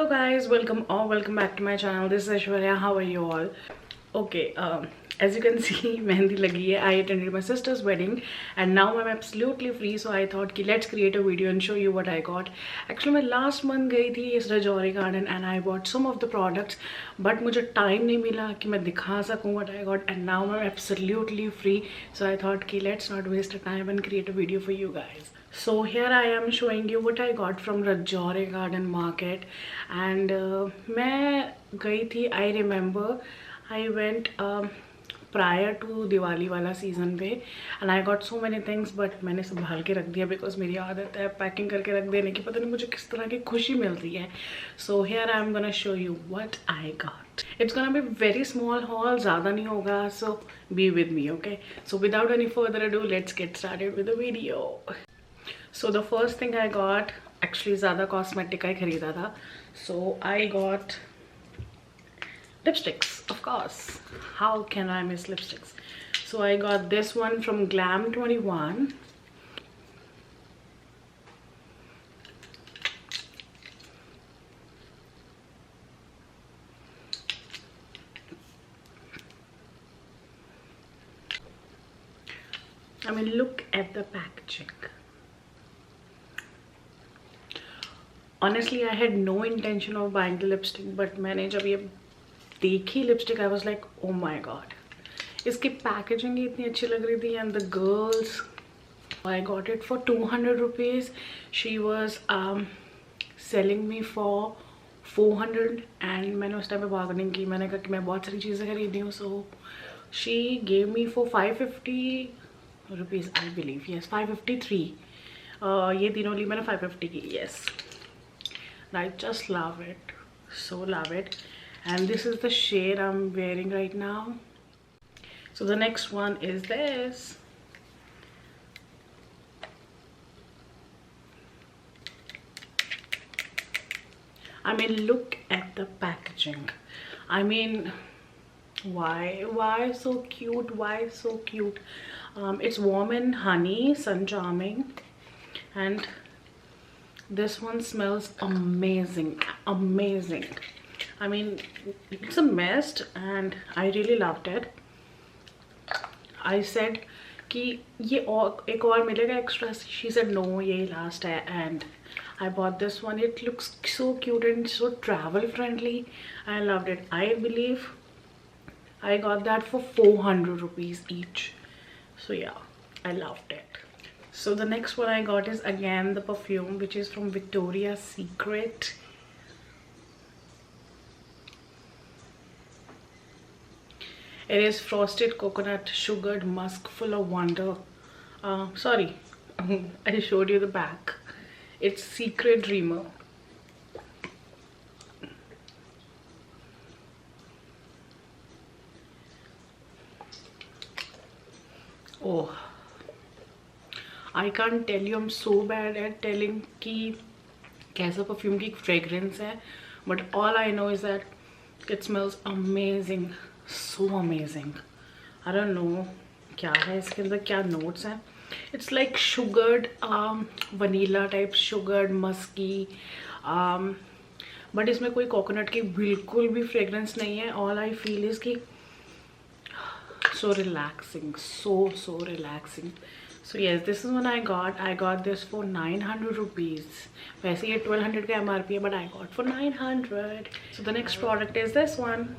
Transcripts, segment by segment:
guys, welcome or welcome back to my channel. This is Aishwarya. How are you all? Okay, as you can see, mehndi lagi hai. I attended my sister's wedding and now I'm absolutely free, so I thought ki let's create a video and show you what I got. Actually मैं last month गई थी इस Rajouri garden and I bought some of the products, but मुझे time नहीं मिला कि मैं दिखा सकूँ what I got, and now I'm absolutely free, so I thought ki let's not waste the time and create a video for you guys. So here I am showing you what I got from Rajouri garden market, and मैं गई थी, I remember I went prior to Diwali वाला season पे and I got so many things, but मैंने संभाल के रख दिया because मेरी आदत है पैकिंग करके रख देने की. पता नहीं मुझे किस तरह की खुशी मिलती है. So here I am gonna show you what I got. It's gonna be very small haul, ज़्यादा नहीं होगा, so be with me, okay? So without any further ado, let's get started with the video. So the first thing I got, actually ज़्यादा cosmetic का ही खरीदा था. So I got lipsticks, of course. How can I miss lipsticks? So I got this one from Glam 21. I mean, look at the packaging. Honestly, I had no intention of buying the lipstick, but मैंने जब ये देखी lipstick, I was like oh my God. इसकी packaging ही इतनी अच्छी लग रही थी and the girls, I got it for 200 rupees. She was selling me for 400 and मैंने उस टाइम पे बार्गेनिंग की. मैंने कहा कि मैं बहुत सारी चीज़ें खरीदी हूँ, so she gave me for 550 rupees I believe. Yes, 553. ये तीनों ली मैंने 550 की. Yes, I just love it, so love it. And this is the shade I'm wearing right now. So the next one is this. I mean, look at the packaging. I mean, why so cute? Why so cute? It's Warm and Honey Sun Charming, and this one smells amazing, amazing. I mean, it's a mist and I really loved it. I said कि ये और एक और मिलेगा extra. She said no, ये last है, and I bought this one. It looks so cute and so travel friendly. I loved it. I believe I got that for 400 rupees each. So yeah, I loved it. So the next one I got is again the perfume, which is from Victoria's Secret. It is frosted coconut sugared musk full of wonder. Sorry, I showed you the back. It's Secret Dreamer. Oh, I can't tell you. I'm so bad at telling कि कैसा perfume की fragrance है, but all I know is that it smells amazing. So amazing. I don't know क्या है इसके अंदर, क्या notes हैं. It's like sugared vanilla type, sugared musky, but इसमें कोई कोकोनट की बिल्कुल भी फ्रेगरेंस नहीं है. All I feel is कि so relaxing, so relaxing. So yes, this is what I got. I got this for 900 rupees. वैसे ये 1200 का MRP है, but I got for 900. So the next product is this one.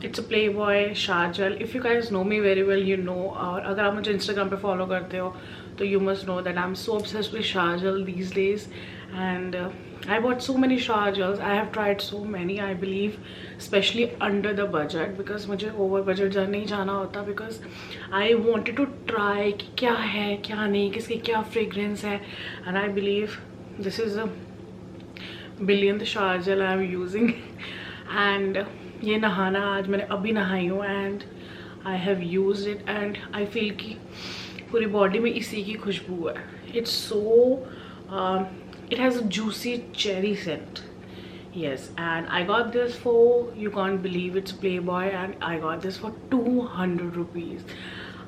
It's a Playboy Shajal. If you guys know me very well, you know, और अगर आप मुझे Instagram पे follow करते हो तो you must know that I'm so obsessed with Shajal these days, and I bought so many Shajals. I have tried so many, I believe, especially under the budget, because मुझे over budget नहीं जाना होता, because I wanted to try कि क्या है क्या नहीं, किसकी क्या fragrance है, and I believe this is a billionth Shajal I am using. And ये नहाना आज मैंने अभी नहाई हूँ and I have used it and I feel कि पूरी बॉडी में इसी की खुशबू है. It's so it has a juicy cherry scent. Yes, and I got this for, you can't believe, it's Playboy, and I got this for 200 rupees.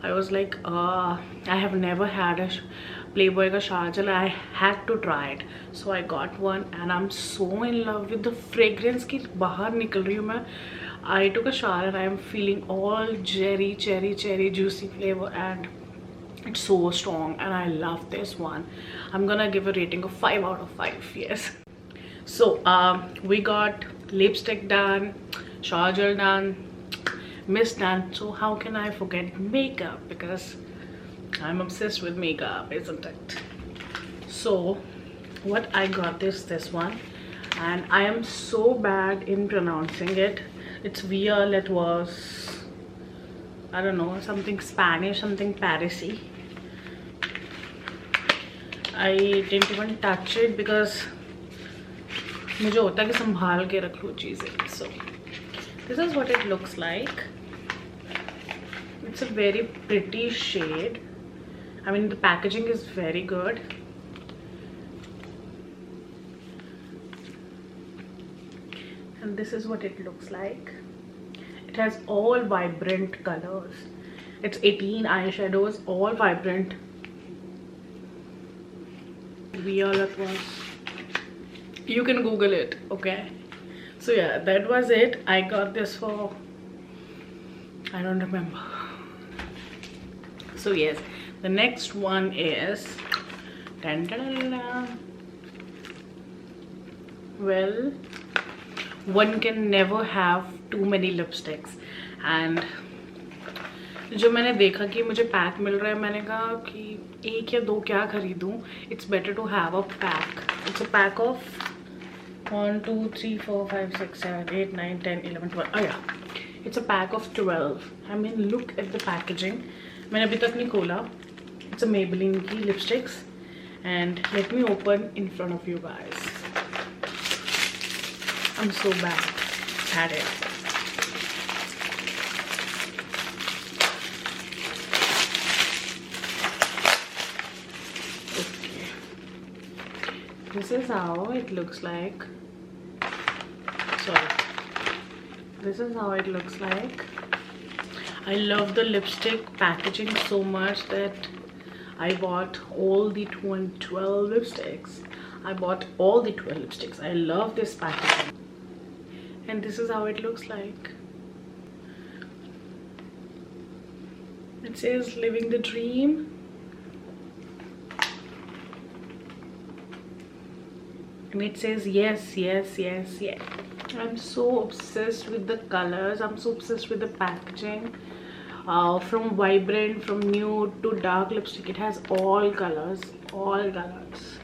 I was like, I have never had a Playboy ka shower gel. I had to try it, so I got one and I'm so in love with the fragrance ki bahar nikal rahi hu main. I took a shower and I am feeling all cherry juicy flavor, and it's so strong and I love this one. I'm gonna give a rating of 5 out of 5. Yes. So we got lipstick done, shower gel done, mist done. So how can I forget makeup, because I'm obsessed with makeup, isn't it? So what I got is this one, and I am so bad in pronouncing it. It's Viol. It was, I don't know, something Spanish, something Parisy. I didn't even touch it because मुझे होता है कि संभाल के रख लूँ चीज़ें. So this is what it looks like. It's a very pretty shade. I mean, the packaging is very good. And this is what it looks like. It has all vibrant colors. It's 18 eyeshadows, all vibrant. Viol it was. You can Google it, okay? So yeah, that was it. I got this for, I don't remember. So yes, the next one is, dun, dun, dun, dun. Well, one can never have too many lipsticks. And जो मैंने देखा कि मुझे pack मिल रहा है, मैंने कहा कि एक या दो क्या खरीदूं. It's better to have a pack. It's a pack of 1 2 3 4 5 6 7 8 9 10 11 12. Oh yeah, it's a pack of 12. I mean, look at the packaging. मैंने अभी तक नहीं खोला. It's a Maybelline की lipsticks, and let me open in front of you guys. I'm so bad at it. Okay, this is how it looks like. Sorry, this is how it looks like. I love the lipstick packaging so much that I bought all the 12 lipsticks. I bought all the 12 lipsticks. I love this packaging. And this is how it looks like. It says living the dream. And it says yes, yes, yes, yes. I'm so obsessed with the colors. I'm so obsessed with the packaging. From vibrant, from nude to dark lipstick, it has all colors, all colors.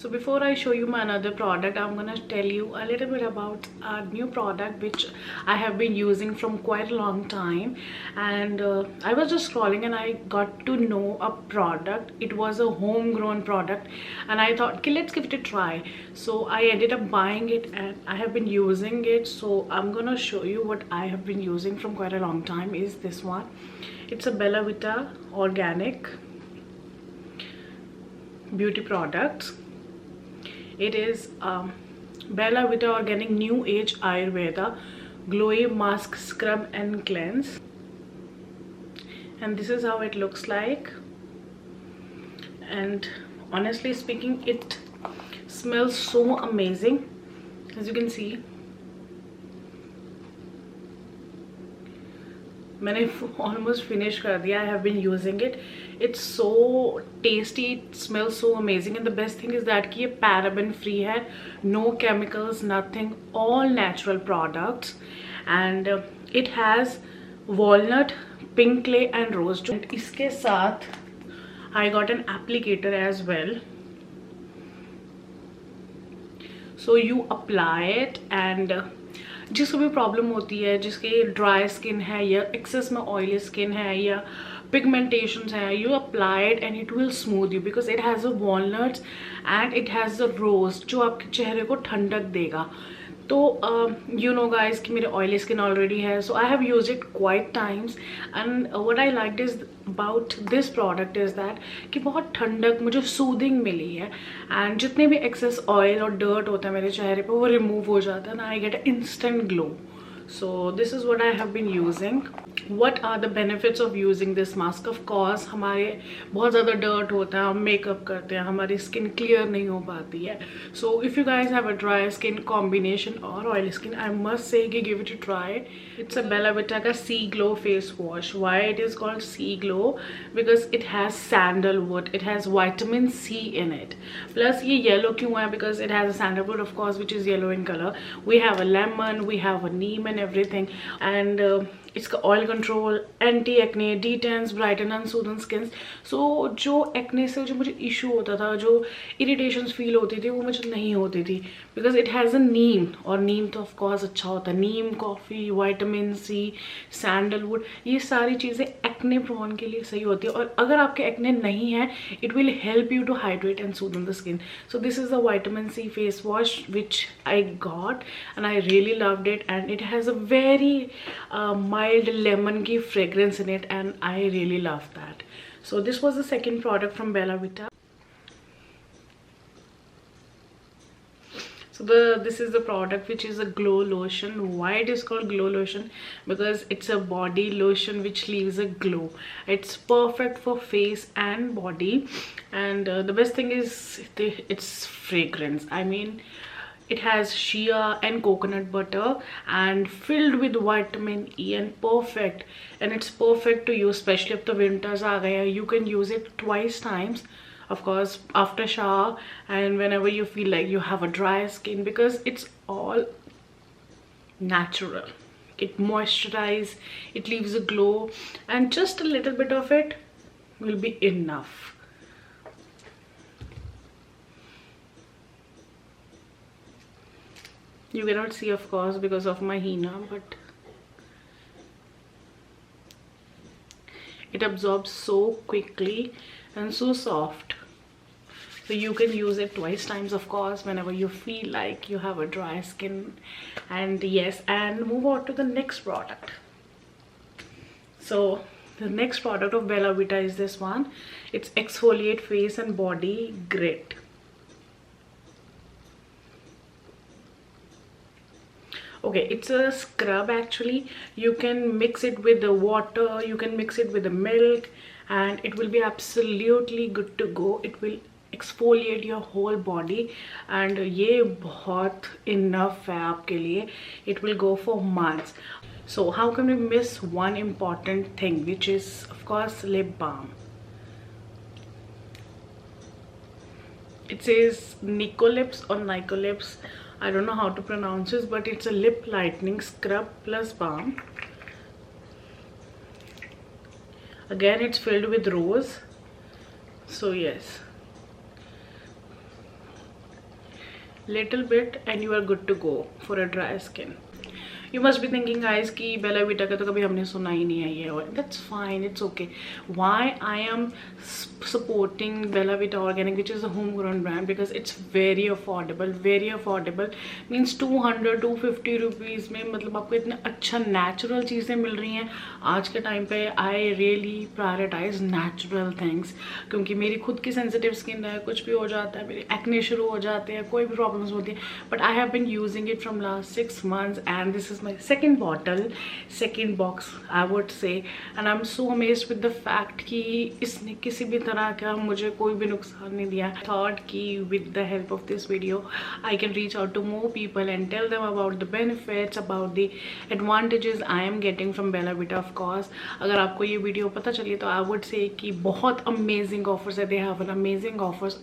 So before I show you my another product, I'm gonna tell you a little bit about a new product which I have been using from quite a long time. And I was just scrolling and I got to know a product. It was a homegrown product and I thought, okay, let's give it a try. So I ended up buying it and I have been using it. So I'm gonna show you what I have been using from quite a long time is this one. It's a Bella Vita organic beauty product. It is Bella Vita Organic New Age Ayurveda Glowy Mask Scrub and Cleanse. And this is how it looks like. And honestly speaking, it smells so amazing. As you can see, मैंने almost finished कर दिया. I have been using it. It's so tasty. It smells so amazing. And the best thing is that कि ये paraben free है, no chemicals, nothing, all natural products. And it has walnut, pink clay and rose. And इसके साथ I got an applicator as well. So you apply it and जिसको भी problem होती है, जिसके ड्राई स्किन है या एक्सेस में ऑयली स्किन है या पिगमेंटेशंस है, you apply it and it will smooth you because it has a walnuts and it has the rose जो आपके चेहरे को ठंडक देगा. तो यू नो गाइज कि मेरे ऑयली स्किन ऑलरेडी है, so I have use it quite times and what I like is about this product is that कि बहुत ठंडक, मुझे सूदिंग मिली है एंड जितने भी एक्सेस ऑयल और डर्ट होता है मेरे चेहरे पे वो रिमूव हो जाता है ना, I get instant glow. So this is what I have been using. What are the benefits of using this mask? Of course हमारे बहुत ज़्यादा डर्ट होता है, हम मेकअप करते हैं, हमारी स्किन क्लियर नहीं हो पाती है. So if you guys have a dry skin combination or oily skin, I must say कि give it a try. It's a Bella Vita का Sea Glow face wash. Why it is called Sea Glow? Because it has sandalwood, it has vitamin C in it. Plus ये yellow क्यों है? Because it has a sandalwood of course which is yellow in color. We have a lemon, we have a neem and everything, and इसका oil control, anti acne, detans, brighten and soothen skin. So जो acne से जो मुझे issue होता था, जो irritations feel होती थी, वो मुझे नहीं होती थी बिकॉज इट हैज़ अ नीम. और नीम तो ऑफकोर्स अच्छा होता है. नीम, कॉफ़ी, वाइटामिन सी, सैंडलवुड, ये सारी चीज़ें एक्ने प्रोन के लिए सही होती है. और अगर आपके एक्ने नहीं है, it will help you to hydrate and soothen the skin. So this is the vitamin C face wash which I got and I really loved it and it has a very mild lemon की fragrance in it and I really love that. So this was the second product from Bella Vita. So this is the product which is a glow lotion. Why it is called glow lotion? Because it's a body lotion which leaves a glow. It's perfect for face and body, and the best thing is its fragrance. I mean, it has shea and coconut butter and filled with vitamin E and perfect, and it's perfect to use especially if the winters are there. You can use it twice times, of course after shower and whenever you feel like you have a dry skin, because it's all natural. It moisturizes, it leaves a glow, and just a little bit of it will be enough. You cannot see of course because of my henna, but it absorbs so quickly and so soft. So you can use it twice times of course whenever you feel like you have a dry skin. And yes, and move on to the next product. So the next product of Bella Vita is this one. It's exfoliate face and body grit. Okay, it's a scrub actually. You can mix it with the water, you can mix it with the milk, and it will be absolutely good to go. It will exfoliate your whole body and ये बहुत enough है आपके लिए. It will go for months. So how can we miss one important thing, which is of course lip balm. It says Nicolips or Nicolips, I don't know how to pronounce this, but it's a lip lightening scrub plus balm. Again, it's filled with rose. So yes, little bit and you are good to go for a dry skin. You must be thinking guys कि Bella Vita का तो कभी हमने सुना ही नहीं है ये, और that's fine, it's okay. Why I am supporting Bella Vita Organic, which is a homegrown brand, because it's very affordable. Very affordable means 200-250 rupees में मतलब आपको इतने अच्छा नेचुरल चीज़ें मिल रही हैं आज के टाइम पे. I really prioritize natural things क्योंकि मेरी खुद की sensitive skin है, कुछ भी हो जाता है, मेरे एक्ने शुरू हो जाते हैं, कोई भी प्रॉब्लम्स होती है. But I have been using it from last 6 months and this is my second bottle, second box I would say, and I'm so amazed with the fact कि इसने किसी भी तरह का मुझे कोई भी नुकसान नहीं दिया. I thought कि with the help of this video I can reach out to more people and tell them about the benefits, about the advantages I am getting from Bella Vita. Of course अगर आपको ये video पता चली तो I would say कि बहुत amazing offers है. They have an amazing offers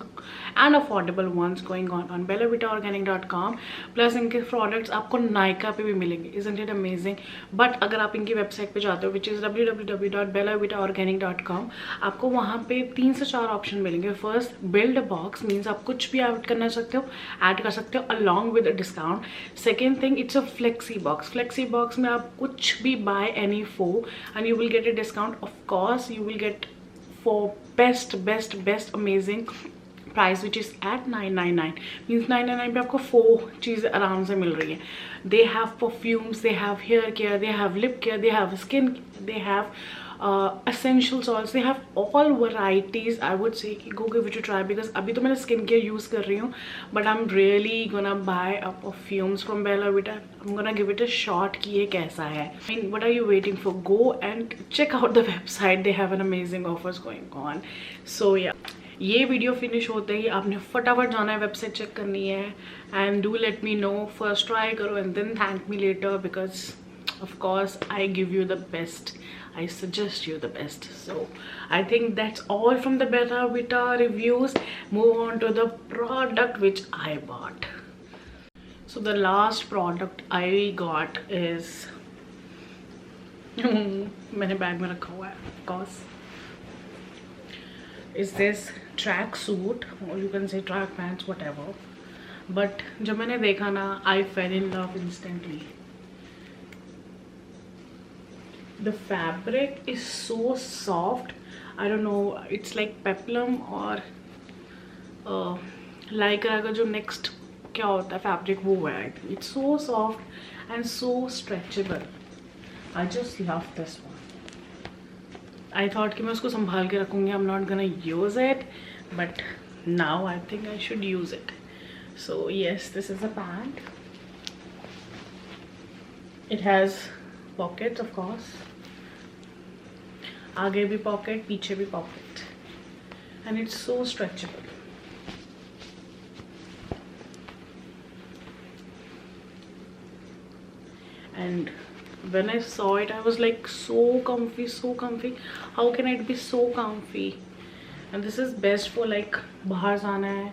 and affordable ones going on bellavitaorganic.com. plus इनके products आपको Nykaa पे भी मिलेंगे. Isn't it amazing? But अगर आप इनकी वेबसाइट पे जाते हो which is www.bellavitaorganic.com, आपको वहाँ पे 3 से 4 ऑप्शन मिलेंगे. फर्स्ट, बिल्ड बॉक्स मीन्स आप कुछ भी ऐड करना सकते हो, ऐड कर सकते हो along with discount. Second thing, it's a flexi box. Flexi box में आप कुछ भी buy any 4 and you will get a discount. Of course you will get for best amazing price which is at 999 means 999 पे आपको 4 चीज़ें आराम से मिल रही है. They have perfumes, they have hair care, they have lip care, they have skin, they have essentials also. They have all varieties. I would say go give it a try because अभी तो मैंने skin care use कर रही हूँ, but I'm really gonna buy a perfumes from Bella Vita. I'm gonna give it a shot कि ये कैसा है. I mean, what are you waiting for? Go and check out the website. They have an amazing offers going on. So yeah. ये video finish होते ही आपने फटाफट जाना है, वेबसाइट चेक करनी है, and do let me know. First try करो and then thank me later because of course I give you the best, I suggest you the best. So I think that's all from the Bella Vita reviews. Move on to the product which I bought. So the last product I got is मैंने bag में रखा हुआ है of course, is this track suit or you can say track pants, whatever. But जब मैंने देखा ना, I fell in love instantly. The fabric is so soft. I don't know, it's like peplum or lycra का जो next क्या होता है fabric वो है. It's so soft and so stretchable. I just love this one. I thought कि मैं उसको संभाल के रखूँगी. I'm not gonna use it, but now I think I should use it. So yes, this is a pant. It has pockets of course. आगे भी pocket, पीछे भी pocket, and it's so stretchable. And when I saw it I was like so comfy, so comfy. How can it be so comfy? And this is best for like बाहर जाना है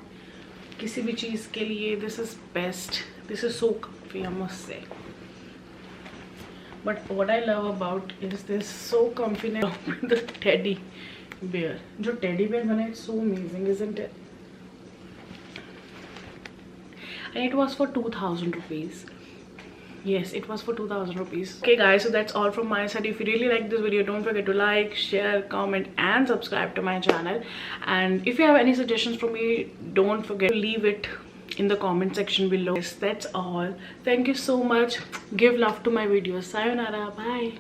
किसी भी चीज़ के लिए. This is best. This is so comfy, I must say. But what I love about is this so comfy with the teddy bear. जो teddy bear बना, it's so amazing, isn't it? And it was for 2,000 rupees. Yes, it was for 2,000 rupees. Okay guys, so that's all from my side. If you really like this video, don't forget to like, share, comment and subscribe to my channel. And if you have any suggestions for me, don't forget to leave it in the comment section below. Yes, that's all. Thank you so much. Give love to my videos. Sayonara. Bye.